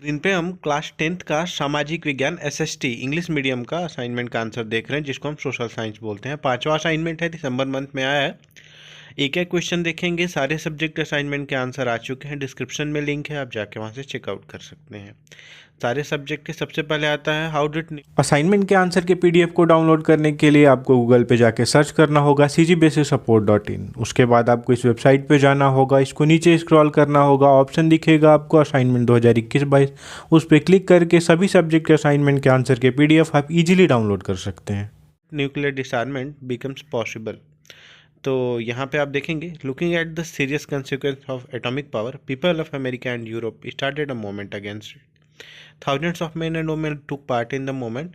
Screen पे हम class 10th का सामाजिक विज्ञान एसएसटी इंग्लिश मीडियम का असाइनमेंट का आंसर देख रहे हैं, जिसको हम सोशल साइंस बोलते हैं। 5वां असाइनमेंट है, दिसंबर मंथ में आया है। एक एक क्वेश्चन देखेंगे। सारे सब्जेक्ट असाइनमेंट के आंसर आ चुके हैं। डिस्क्रिप्शन में लिंक है, आप जाके वहाँ से चेकआउट कर सकते हैं। सारे सब्जेक्ट के सबसे पहले आता है हाउ डिड। असाइनमेंट के आंसर के पीडीएफ को डाउनलोड करने के लिए आपको गूगल पे जाके सर्च करना होगा cgbasicsupport.in। उसके बाद आपको इस वेबसाइट पे जाना होगा, इसको नीचे स्क्रॉल करना होगा, ऑप्शन दिखेगा आपको असाइनमेंट 2021-22। उस पर क्लिक करके सभी सब्जेक्ट के असाइनमेंट के आंसर के पीडीएफ आप इजीली डाउनलोड कर सकते हैं। Nuclear disarmament becomes possible. तो यहाँ पे आप देखेंगे, looking at the serious consequence of atomic power, people of America and Europe started a movement against it. Thousands of men and women took part in the movement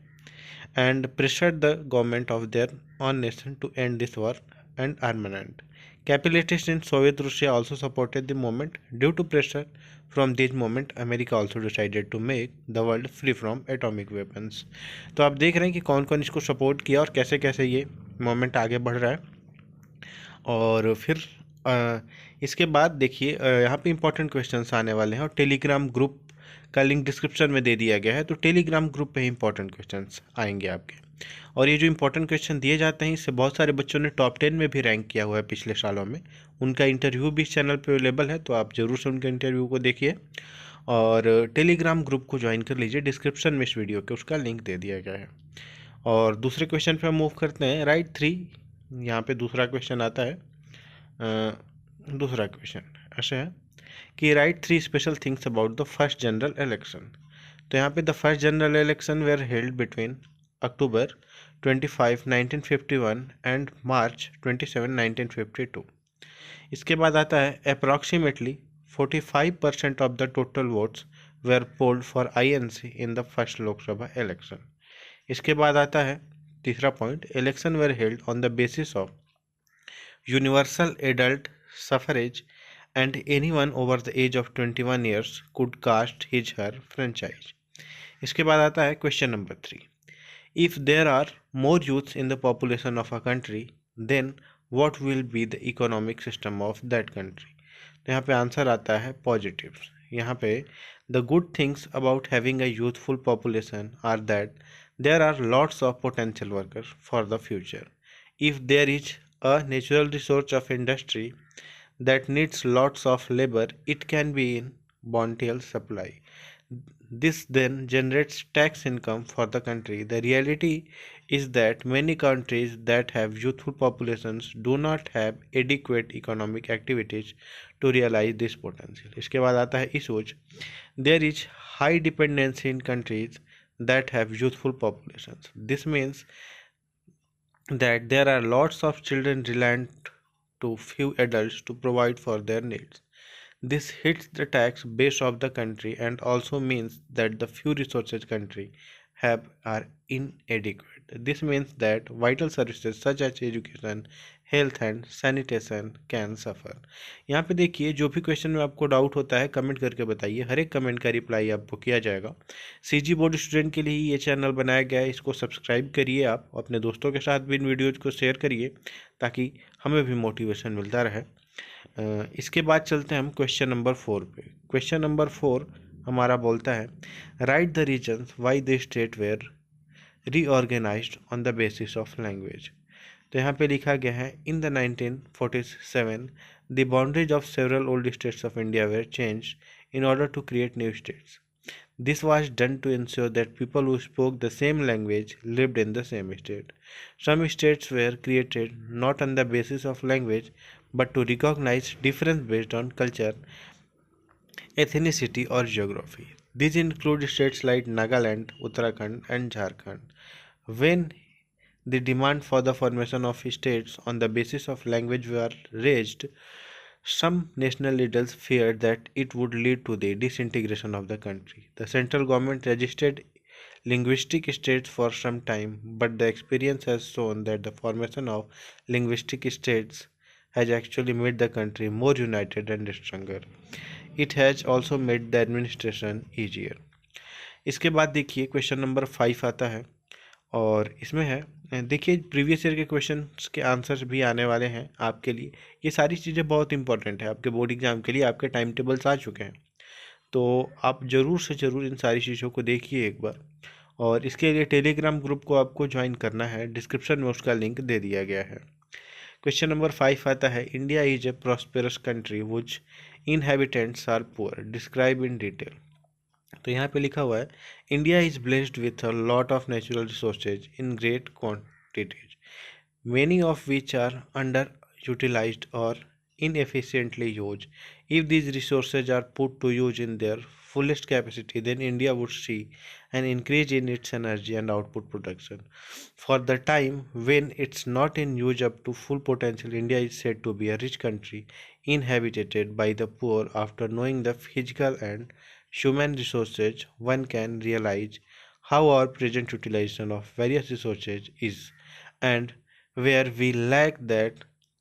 and pressured the government of their own nation to end this war and armament. Capitalists in Soviet Russia also supported the movement. Due to pressure from this movement, America also decided to make the world free from atomic weapons. तो आप देख रहे हैं कि कौन कौन इसको support किया और कैसे कैसे ये मूवमेंट आगे बढ़ रहा है। और फिर इसके बाद देखिए, यहाँ पे इंपॉर्टेंट क्वेश्चंस आने वाले हैं और टेलीग्राम ग्रुप का लिंक डिस्क्रिप्शन में दे दिया गया है। तो टेलीग्राम ग्रुप पे ही इंपॉर्टेंट क्वेश्चंस आएंगे आपके। और ये जो इंपॉर्टेंट क्वेश्चन दिए जाते हैं, इससे बहुत सारे बच्चों ने टॉप 10 में भी रैंक किया हुआ है पिछले सालों में। उनका इंटरव्यू भी इस चैनल पर अवेलेबल है, तो आप ज़रूर से उनके इंटरव्यू को देखिए और टेलीग्राम ग्रुप को ज्वाइन कर लीजिए। डिस्क्रिप्शन में इस वीडियो के उसका लिंक दे दिया गया है। और दूसरे क्वेश्चन पे हम मूव करते हैं। राइट 3, यहाँ पे दूसरा क्वेश्चन आता है। दूसरा क्वेश्चन ऐसे है कि right 3 special things about the first general election. तो यहाँ पे the first general election were held between October 25, 1951 and March 27, 1952। इसके बाद आता है approximately 45% of the total votes were polled for INC in the first Lok Sabha election. इसके बाद आता है तीसरा point, election were held on the basis of universal adult suffrage and anyone over the age of 21 years could cast his her franchise. इसके बाद आता है question number 3, if there are more youths in the population of a country then what will be the economic system of that country। तो यहाँ पे answer आता है positives. यहाँ पे the good things about having a youthful population are that there are lots of potential workers for the future. If there is a natural resource of industry that needs lots of labor, it can be in bountiful supply. This then generates tax income for the country. The reality is that many countries that have youthful populations do not have adequate economic activities to realize this potential. इसके बाद आता है issues. There is high dependency in countries that have youthful populations. This means that there are lots of children reliant to few adults to provide for their needs. This hits the tax base of the country and also means that the few resources country have are inadequate. This means that vital services such as education, health and sanitation can suffer. यहाँ पे देखिए, जो भी question में आपको doubt होता है comment करके बताइए, हर एक कमेंट का रिप्लाई आपको किया जाएगा। सीजी बोर्ड स्टूडेंट के लिए ही ये चैनल बनाया गया है, इसको सब्सक्राइब करिए, आप अपने दोस्तों के साथ भी इन वीडियोज़ को शेयर करिए ताकि हमें भी मोटिवेशन मिलता रहे। इसके बाद चलते हैं हम क्वेश्चन नंबर 4 पे। क्वेश्चन नंबर 4 हमारा बोलता है right the reasons why the state were reorganised on the basis of language. तो यहाँ पे लिखा गया है in the 1947 the boundaries of several old states of India were change in order to create new states. This was done to ensure that people who spoke the same language lived in the same state. Some states were created not on the basis of language but to recognize difference based on culture, ethnicity, or geography. These include states like Nagaland, Uttarakhand, and Jharkhand. When the demand for the formation of states on the basis of language were raised, some national leaders feared that it would lead to the disintegration of the country. The central government registered linguistic states for some time, but the experience has shown that the formation of linguistic states has actually made the country more united and stronger. It has also made the administration easier. इसके बाद देखिए question number 5 आता है और इसमें है, देखिए previous year के क्वेश्चंस के आंसर्स भी आने वाले हैं आपके लिए। ये सारी चीज़ें बहुत इंपॉर्टेंट है आपके बोर्ड एग्जाम के लिए, आपके टाइम टेबल्स आ चुके हैं। तो आप ज़रूर से ज़रूर इन सारी चीज़ों को देखिए एक बार। और इसके लिए टेलीग्राम ग्रुप को आपको ज्वाइन करना है, डिस्क्रिप्शन में उसका लिंक दे दिया गया है। क्वेश्चन नंबर 5 आता है, India is a prosperous country which inhabitants are poor, describe in detail. तो यहाँ पे लिखा हुआ है, India is blessed with a lot of natural resources in great quantities, many of which are underutilized or inefficiently used. If these resources are put to use in their fullest capacity, then India would see an increase in its energy and output production. For the time when it's not in use up to full potential, India is said to be a rich country inhabited by the poor. After knowing the physical and human resources, one can realize how our present utilization of various resources is, and where we lack that,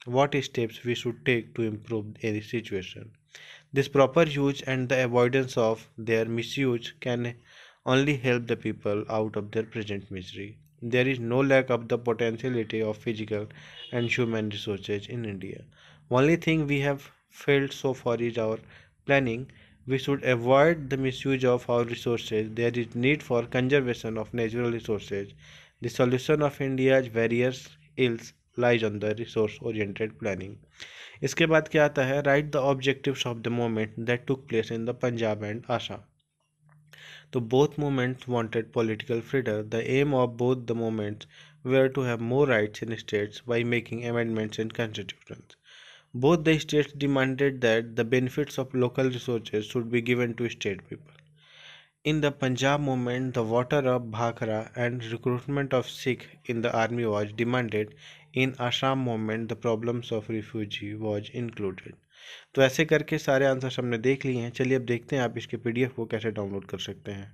what steps we should take to improve any situation. This proper use and the avoidance of their misuse can only help the people out of their present misery. There is no lack of the potentiality of physical and human resources in India. Only thing we have failed so far is our planning. We should avoid the misuse of our resources. There is need for conservation of natural resources. The solution of India's various ills lies on the resource oriented planning. इसके बाद क्या आता है, right the objectives of the movement that took place in the Punjab and Assam. तो both movements wanted political freedom. The aim of both the movements were to have more rights in states by making amendments in constitutions. Both the states demanded that the benefits of local resources should be given to state people. In the Punjab movement, the water of Bhakra and recruitment of Sikh in the army was demanded. In Assam movement, the problems of refugee was included. तो ऐसे करके सारे answers हमने देख लिए हैं। चलिए अब देखते हैं आप इसके पीडीएफ को कैसे डाउनलोड कर सकते हैं।